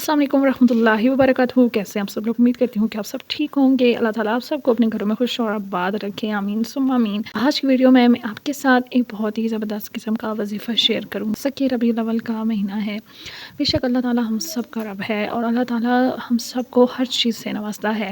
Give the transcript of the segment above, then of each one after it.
अस्सलाम वालेकुम रहमतुल्लाहि व बरकातहू। कैसे हैं आप सब लोग? उम्मीद करती हूँ कि आप सब ठीक होंगे। अल्लाह ताला आप सबको अपने घरों में खुश और आबाद रखे, आमीन सुम्मा आमीन। आज की वीडियो में मैं आपके साथ एक बहुत ही ज़बरदस्त किस्म का वजीफ़ा शेयर करूँ। सकी रबीउल अव्वल का महीना है। बेशक अल्लाह ताला हम सब का रब है और अल्लाह ताला हम सबको हर चीज़ से नवाजता है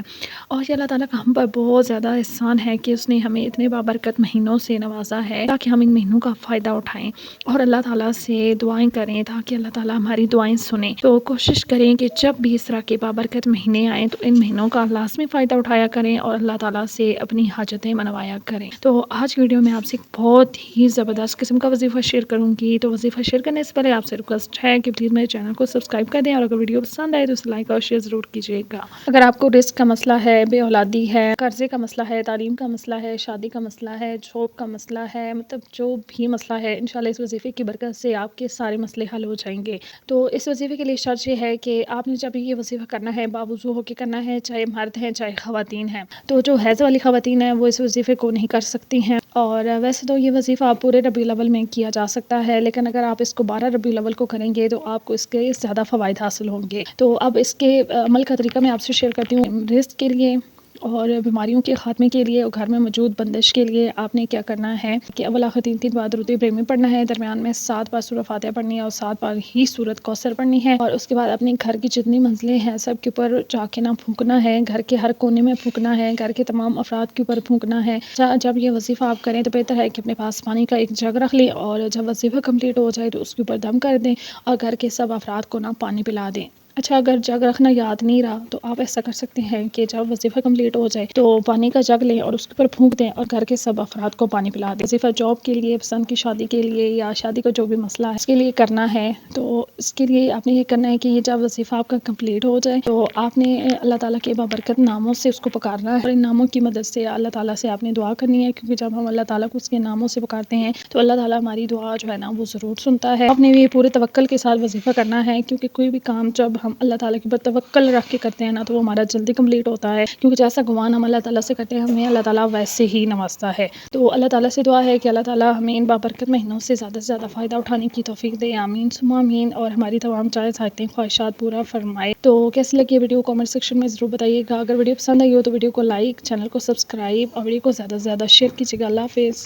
और ये अल्लाह ताला का हम पर बहुत ज़्यादा एहसान है कि उसने हमें इतने बाबरकत महीनों से नवाजा है ताकि हम इन महीनों का फ़ायदा उठाएँ और अल्लाह ताला से दुआएं करें ताकि अल्लाह ताला हमारी दुआएं सुने। तो कोशिश करें कि जब भी इस तरह के बाबरकत महीने आएँ तो इन महीनों का लाजमी फ़ायदा उठाया करें और अल्लाह ताला से अपनी हाजतें मनवाया करें। तो आज की वीडियो में आपसे एक बहुत ही ज़बरदस्त किस्म का वजीफ़ा शेयर करूँगी। तो वजीफ़ा शेयर करने से पहले आपसे रिक्वेस्ट है कि प्लीज़ मेरे चैनल को सब्सक्राइब कर दें और अगर वीडियो पसंद आए तो उसे लाइक और शेयर ज़रूर कीजिएगा। अगर आपको रिस्क का मसला है, बेऔलादी है, कर्ज़े का मसला है, तालीम का मसला है, शादी का मसला है, जॉब का मसला है, मतलब जो भी मसला है इंशाल्लाह इस वजीफ़े की बरकत से आपके सारे मसले हल हो जाएंगे। तो इस वजीफ़े के लिए शर्त ये है कि आपने जब ये वजीफ़ा करना है बावज़ू होकर करना है, चाहे मर्द हैं चाहे ख़वातीन हैं। तो जो हैज़ वाली ख़वातीन हैं वो इस वजीफ़े को नहीं कर सकती हैं और वैसे तो ये वजीफ़ा आप पूरे रबीउल अव्वल में किया जा सकता है, लेकिन अगर आप इसको 12 रबीउल अव्वल को करेंगे तो आपको इसके ज़्यादा फ़वाइद हासिल होंगे। तो अब इसके अमल का तरीका मैं आपसे शेयर करती हूँ। रिज़्क़ के लिए और बीमारियों के ख़ात्मे के लिए और घर में मौजूद बंदिश के लिए आपने क्या करना है कि अव्वल आखिर 3 बार दुरूद इब्राहिमी पढ़ना है, दरमियान में 7 बार सूरह फातिहा पढ़नी है और 7 बार ही सूरत कौसर पढ़नी है और उसके बाद अपने घर की जितनी मंजिलें हैं सब के ऊपर जाके ना फूंकना है, घर के हर कोने में फूंकना है, घर के तमाम अफराद के ऊपर फूंकना है। जब ये वजीफ़ा आप करें तो बेहतर है कि अपने पास पानी का एक जग रख लें और जब वजीफ़ा कम्प्लीट हो जाए तो उसके ऊपर दम कर दें और घर के सब अफराद को ना पानी पिला दें। अच्छा, अगर जग रखना याद नहीं रहा तो आप ऐसा कर सकते हैं कि जब वजीफ़ा कंप्लीट हो जाए तो पानी का जग लें और उसके ऊपर फूंक दें और घर के सब अफराद को पानी पिला दें। वजीफ़ा जॉब के लिए, पसंद की शादी के लिए या शादी का जो भी मसला है इसके लिए करना है। तो इसके लिए आपने ये करना है कि ये जब वजीफ़ा आपका कंप्लीट हो जाए तो आपने अल्लाह ताला के बाबरकत नामों से उसको पुकारना है और इन नामों की मदद से अल्लाह ताला से आपने दुआ करनी है, क्योंकि जब हम अल्लाह ताला को उसके नामों से पुकारते हैं तो अल्लाह ताला हमारी दुआ जो है ना वो ज़रूर सुनता है। आपने ये पूरे तवक्कल के साथ वजीफ़ा करना है, क्योंकि कोई भी काम जब हम अल्लाह ताला के ऊपर तवक्कल रख के करते हैं ना तो वो हमारा जल्दी कंप्लीट होता है, क्योंकि जैसा गुमान हम अल्लाह ताला से करते हैं हमें अल्लाह ताला वैसे ही नवाजता है। तो अल्लाह ताला से दुआ है कि अल्लाह ताला हमें इन बाबरकत महीनों से ज़्यादा फ़ायदा उठाने की तौफीक दे, आमीन सुम्मा आमीन, और हमारी तमाम जायज़ हाजतें ख्वाहिशात पूरा फरमाए। तो कैसी लगी वीडियो कमेंट सेक्शन में ज़रूर बताइएगा। अगर वीडियो पसंद आई हो तो वीडियो को लाइक, चैनल को सब्सक्राइब और वीडियो को ज़्यादा से ज़्यादा शेयर कीजिएगा। अल्लाह हाफ़िज़।